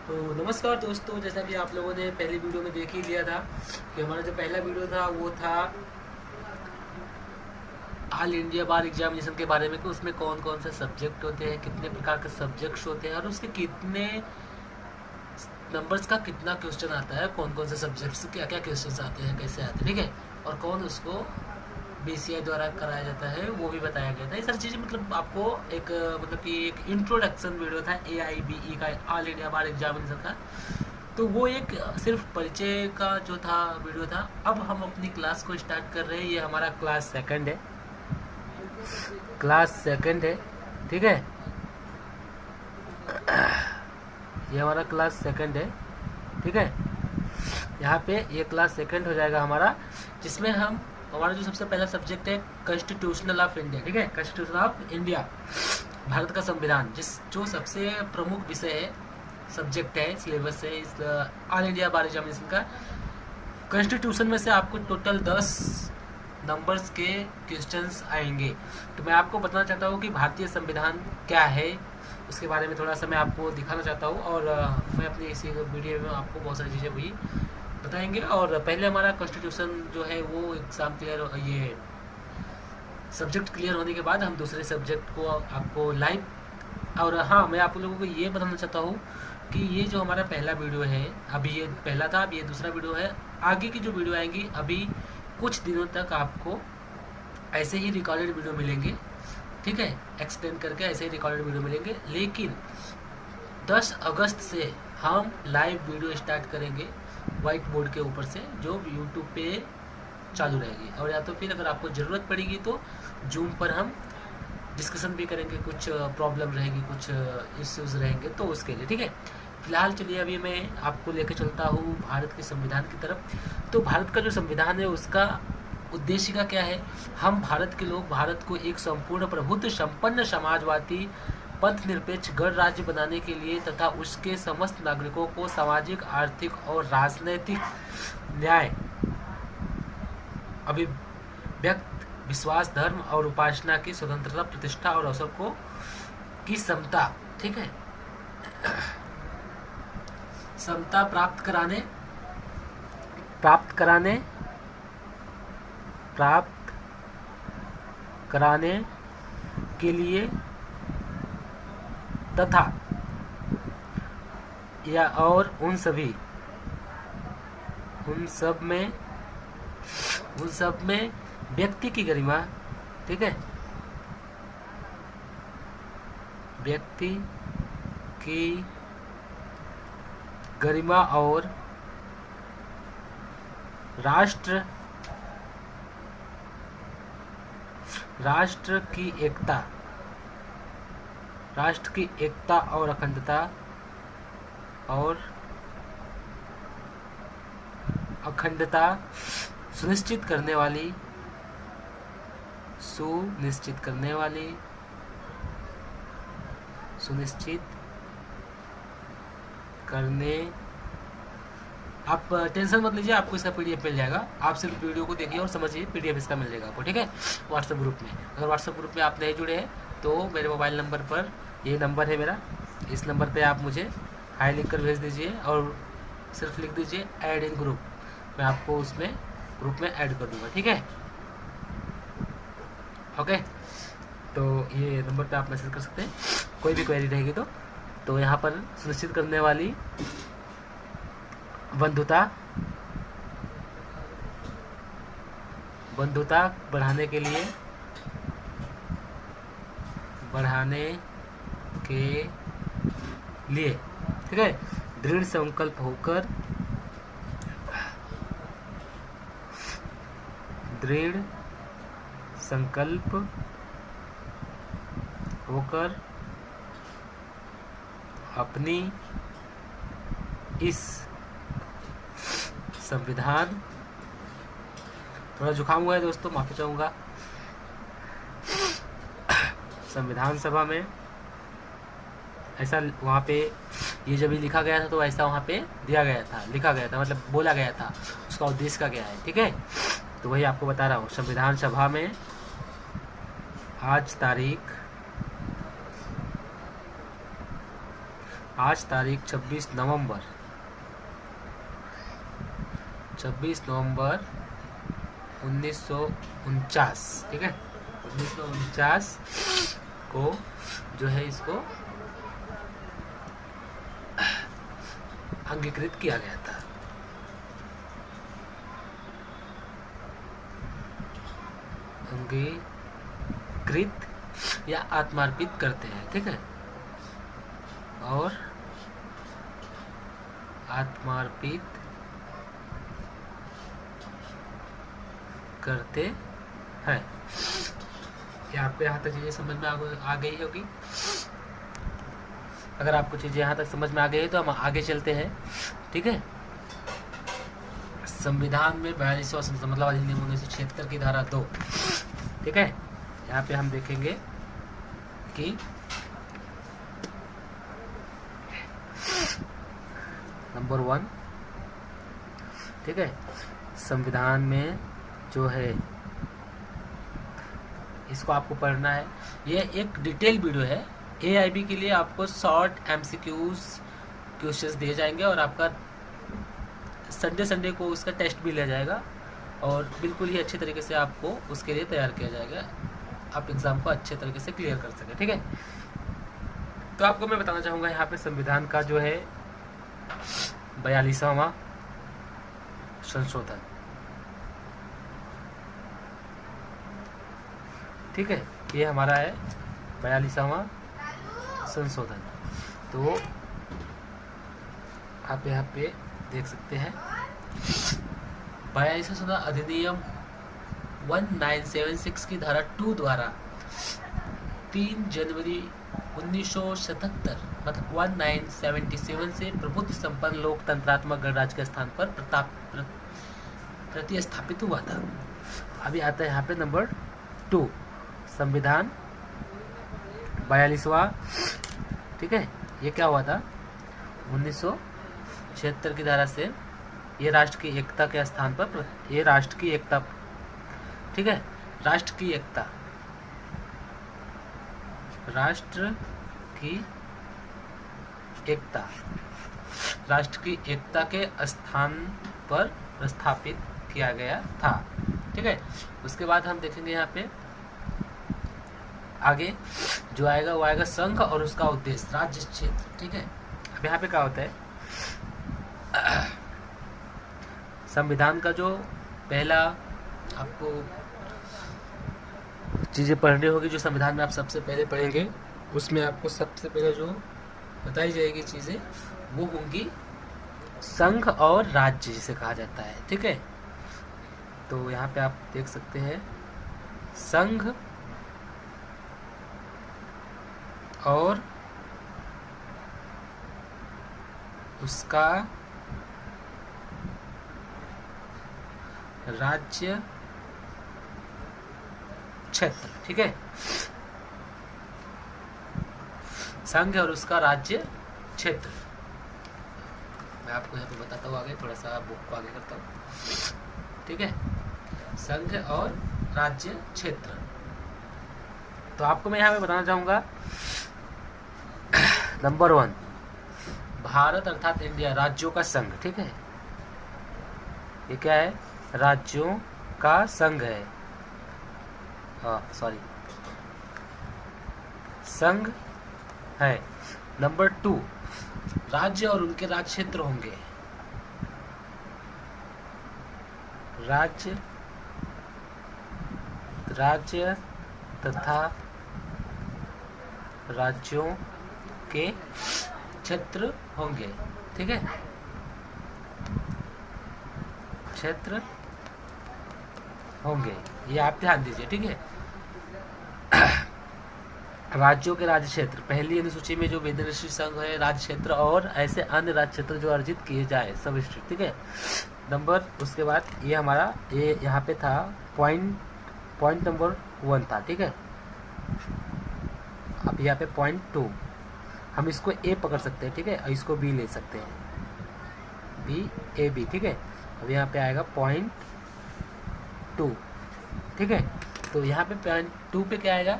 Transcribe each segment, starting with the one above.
तो नमस्कार दोस्तों, जैसा कि आप लोगों ने पहली वीडियो में देख ही लिया था कि हमारा जो पहला वीडियो था वो था ऑल इंडिया बार एग्जामिनेशन के बारे में कि उसमें कौन कौन से सब्जेक्ट होते हैं, कितने प्रकार के सब्जेक्ट्स होते हैं और उसके कितने नंबर्स का कितना क्वेश्चन आता है, कौन कौन से सब्जेक्ट्स क्या क्या क्वेश्चन आते हैं, कैसे आते हैं, ठीक है। और कौन उसको बीसीआई द्वारा कराया जाता है वो भी बताया गया था। ये सारी चीज़ें मतलब आपको एक मतलब कि एक इंट्रोडक्शन वीडियो था AIBE का, ऑल इंडिया बार एग्जामिनेशन का। तो वो एक सिर्फ परिचय का जो था वीडियो था। अब हम अपनी क्लास को स्टार्ट कर रहे हैं। ये हमारा क्लास सेकंड है, ठीक है। ये हमारा क्लास सेकंड है, ठीक है। यहाँ पे ये क्लास सेकंड हो जाएगा हमारा, जिसमें हमारा जो सबसे पहला सब्जेक्ट है कॉन्स्टिट्यूशनल ऑफ इंडिया, ठीक है। कॉन्स्टिट्यूशन ऑफ इंडिया, भारत का संविधान, जो सबसे प्रमुख विषय है, सब्जेक्ट है, सिलेबस है इस ऑल इंडिया बार एग्जामिनेशन का। कॉन्स्टिट्यूशन में से आपको टोटल 10 नंबर्स के क्वेश्चंस आएंगे। तो मैं आपको बताना चाहता हूँ कि भारतीय संविधान क्या है, उसके बारे में थोड़ा सा मैं आपको दिखाना चाहता हूँ। और मैं अपनी इसी वीडियो में आपको बहुत सारी चीज़ें भी बताएंगे। और पहले हमारा कॉन्स्टिट्यूशन जो है वो एग्ज़ाम क्लियर, ये सब्जेक्ट क्लियर होने के बाद हम दूसरे सब्जेक्ट को आपको लाइव। और हाँ, मैं आप लोगों को ये बताना चाहता हूँ कि ये जो हमारा पहला वीडियो है, अभी ये पहला था, अब ये दूसरा वीडियो है। आगे की जो वीडियो आएंगी अभी कुछ दिनों तक आपको ऐसे ही रिकॉर्डेड वीडियो मिलेंगे, ठीक है। एक्सप्लेन करके ऐसे ही रिकॉर्डेड वीडियो मिलेंगे। लेकिन 10 अगस्त से हम लाइव वीडियो स्टार्ट करेंगे वाइट बोर्ड के ऊपर से, जो यूट्यूब पे चालू रहेगी। और या तो फिर अगर आपको ज़रूरत पड़ेगी तो जूम पर हम डिस्कशन भी करेंगे, कुछ प्रॉब्लम रहेगी, कुछ इश्यूज रहेंगे तो उसके लिए, ठीक है। फिलहाल चलिए अभी मैं आपको लेकर चलता हूँ भारत के संविधान की तरफ। तो भारत का जो संविधान है उसका उद्देश्य का क्या है। हम भारत के लोग भारत को एक संपूर्ण प्रभुत्व संपन्न समाजवादी पंथ निरपेक्ष गणराज्य बनाने के लिए तथा उसके समस्त नागरिकों को सामाजिक, आर्थिक और राजनैतिक न्याय, अभिव्यक्त विश्वास, धर्म और उपासना की स्वतंत्रता, प्रतिष्ठा और अवसर को की समता, ठीक है, समता प्राप्त कराने के लिए तथा या और उन सब में व्यक्ति की गरिमा, ठीक है, व्यक्ति की गरिमा और राष्ट्र की एकता और अखंडता सुनिश्चित करने आप टेंशन मत लीजिए, आपको इसका PDF मिल जाएगा। आप सिर्फ वीडियो को देखिए और समझिए, PDF इसका मिल जाएगा आपको, ठीक है। व्हाट्सएप ग्रुप में, अगर व्हाट्सएप ग्रुप में आप नहीं जुड़े हैं तो मेरे मोबाइल नंबर पर, ये नंबर है मेरा, इस नंबर पे आप मुझे हाई लिख कर भेज दीजिए और सिर्फ लिख दीजिए ऐड इन ग्रुप। मैं आपको उसमें ग्रुप में ऐड कर दूँगा, ठीक है, ओके। तो ये नंबर पे आप मैसेज कर सकते हैं कोई भी क्वेरी रहेगी तो यहाँ पर सुनिश्चित करने वाली बंधुता बढ़ाने के लिए, ठीक है, दृढ़ संकल्प होकर अपनी इस संविधान, थोड़ा जुकाम हुआ है दोस्तों, माफी चाहूँगा। संविधान सभा में ऐसा वहाँ पे ये जब भी लिखा गया था तो ऐसा वहाँ पे लिखा गया था, मतलब बोला गया था। उसका उद्देश्य का क्या है, ठीक है, तो वही आपको बता रहा हूँ। संविधान सभा में आज तारीख आज तारीख 26 नवंबर 1949, ठीक है। 1949 को जो है इसको अंगीकृत किया गया था। अंगीकृत या आत्मार्पित करते हैं, ठीक है। और आत्मार्पित करते हैं। यहाँ पे यहाँ तक चीज़ें समझ में आ गई होगी। अगर आपको चीज़ें यहाँ तक समझ में आ गई है तो हम आगे चलते हैं, ठीक है। संविधान में 42वां संशोधन मतलब अधिनियम 1976 की धारा 2, ठीक है। यहाँ पे हम देखेंगे कि नंबर 1, ठीक है, संविधान में जो है इसको आपको पढ़ना है। ये एक डिटेल वीडियो है। AIB के लिए आपको शॉर्ट MCQs क्वेश्चंस दिए जाएंगे और आपका संडे को उसका टेस्ट भी लिया जाएगा और बिल्कुल ही अच्छे तरीके से आपको उसके लिए तैयार किया जाएगा, आप एग्ज़ाम को अच्छे तरीके से क्लियर कर सकें, ठीक है। तो आपको मैं बताना चाहूँगा यहाँ पे संविधान का जो है 42वां संशोधन, ठीक है, ये हमारा है 42वां संशोधन। तो आप यहाँ पे देख सकते हैं 42वां संशोधन अधिनियम 1976 की धारा 2 द्वारा 3 जनवरी 1977 मतलब 1977 से प्रभुत्व संपन्न लोकतंत्रात्मक गणराज्य के स्थान पर प्रतिस्थापित हुआ था। अभी आता है यहाँ पे नंबर 2, संविधान 42वां, ठीक है। ये क्या हुआ था 1976 की धारा से ये राष्ट्र की एकता के स्थान पर, ये राष्ट्र की एकता, ठीक है, राष्ट्र की एकता, राष्ट्र की एकता, राष्ट्र की एकता के स्थान पर प्रस्थापित किया गया था, ठीक है। उसके बाद हम देखेंगे यहाँ पे आगे जो आएगा वो आएगा संघ और उसका उद्देश्य, राज्य क्षेत्र, ठीक है। अब यहाँ पे क्या होता है संविधान का जो पहला आपको चीज़ें पढ़नी होगी, जो संविधान में आप सबसे पहले पढ़ेंगे उसमें आपको सबसे पहले जो बताई जाएगी चीज़ें वो होंगी संघ और राज्य जिसे कहा जाता है, ठीक है। तो यहाँ पे आप देख सकते हैं संघ और उसका राज्य क्षेत्र, ठीक है, संघ और उसका राज्य क्षेत्र। मैं आपको यहाँ पे बताता हूँ आगे, थोड़ा सा बुक को आगे करता हूँ, ठीक है। संघ और राज्य क्षेत्र, तो आपको मैं यहाँ पे बताना चाहूँगा नंबर 1 भारत अर्थात इंडिया राज्यों का संघ, ठीक है। ये क्या है, राज्यों का संघ है, सॉरी संघ है। नंबर 2 राज्य और उनके राज्य क्षेत्र होंगे, राज्य तथा राज्यों के क्षेत्र होंगे, ठीक है, क्षेत्र होंगे, ये आप ध्यान दीजिए, ठीक है। राज्यों के राज्य क्षेत्र, पहली अनुसूची में जो विदेशी संघ है राज्य क्षेत्र और ऐसे अन्य राज्य क्षेत्र जो अर्जित किए जाए सब, ठीक है। नंबर उसके बाद ये हमारा ये यहाँ पे था पॉइंट नंबर 1 था, ठीक है। अब यहाँ पे पॉइंट 2 हम इसको ए पकड़ सकते हैं, ठीक है, और इसको बी ले सकते हैं, BAB, ठीक है। अब यहाँ पे आएगा पॉइंट 2, ठीक है। तो यहाँ पे पॉइंट 2 पे क्या आएगा,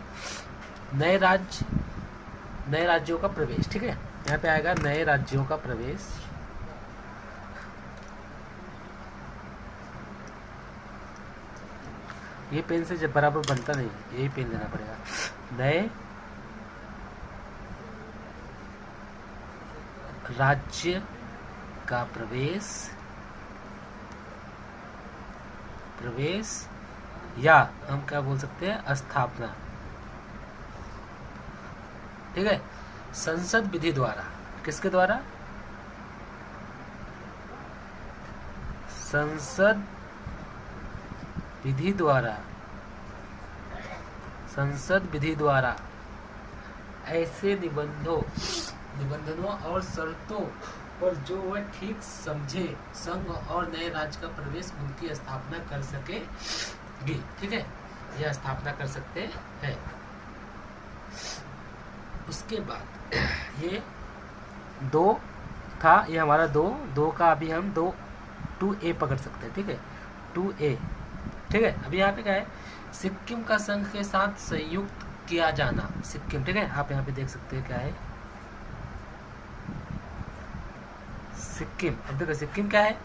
नए राज्यों का प्रवेश, ठीक है। यहाँ पे आएगा नए राज्यों का प्रवेश। ये पेन से जब बराबर बनता नहीं, यही पेन लेना पड़ेगा। नए राज्य का प्रवेश या हम क्या बोल सकते हैं, स्थापना। ठीक है। संसद विधि द्वारा, किसके द्वारा? संसद विधि द्वारा ऐसे निबंधनों और शर्तों पर जो वह ठीक समझे संघ और नए राज्य का प्रवेश उनकी स्थापना कर सकेगी। ठीक है, यह स्थापना कर सकते हैं। उसके बाद ये 2 था, ये हमारा 2 का अभी हम 2A पकड़ सकते हैं। ठीक है, 2A। ठीक है, अभी यहाँ पे क्या है, सिक्किम का संघ के साथ संयुक्त किया जाना। सिक्किम, ठीक है, आप यहाँ पे देख सकते हैं क्या है, सिक्किम। अब देखो सिक्किम क्या है,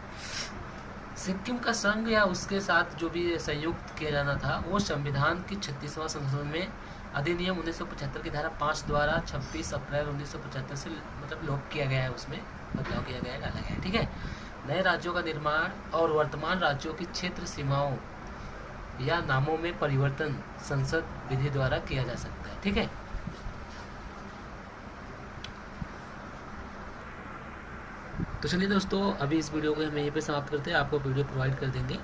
सिक्किम का संघ या उसके साथ जो भी संयुक्त किया जाना था वो संविधान की 36वां संशोधन में अधिनियम 1975 की धारा 5 द्वारा 26 अप्रैल 1975 से मतलब लोप किया गया है, उसमें बदलाव किया गया है, डाला गया है। ठीक है, नए राज्यों का निर्माण और वर्तमान राज्यों की क्षेत्र सीमाओं या नामों में परिवर्तन संसद विधि द्वारा किया जा सकता है। ठीक है, तो चलिए दोस्तों, अभी इस वीडियो को हम यहीं पे समाप्त करते हैं। आपको वीडियो प्रोवाइड कर देंगे,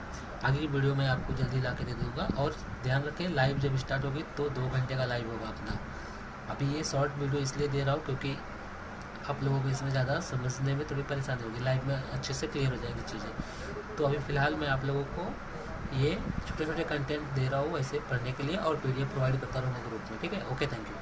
आगे की वीडियो में आपको जल्दी ला के दे दूँगा। और ध्यान रखें, लाइव जब स्टार्ट होगी तो 2 घंटे का लाइव होगा अपना। अभी ये शॉर्ट वीडियो इसलिए दे रहा हूँ क्योंकि आप लोगों को इसमें ज़्यादा समझने में थोड़ी परेशानी होगी, लाइव में अच्छे से क्लियर हो जाएंगी चीज़ें। तो अभी फ़िलहाल मैं आप लोगों को ये छोटे छोटे कंटेंट दे रहा हूँ ऐसे पढ़ने के लिए, और PDF प्रोवाइड करता रहूँगा ग्रुप में। ठीक है, ओके, थैंक यू।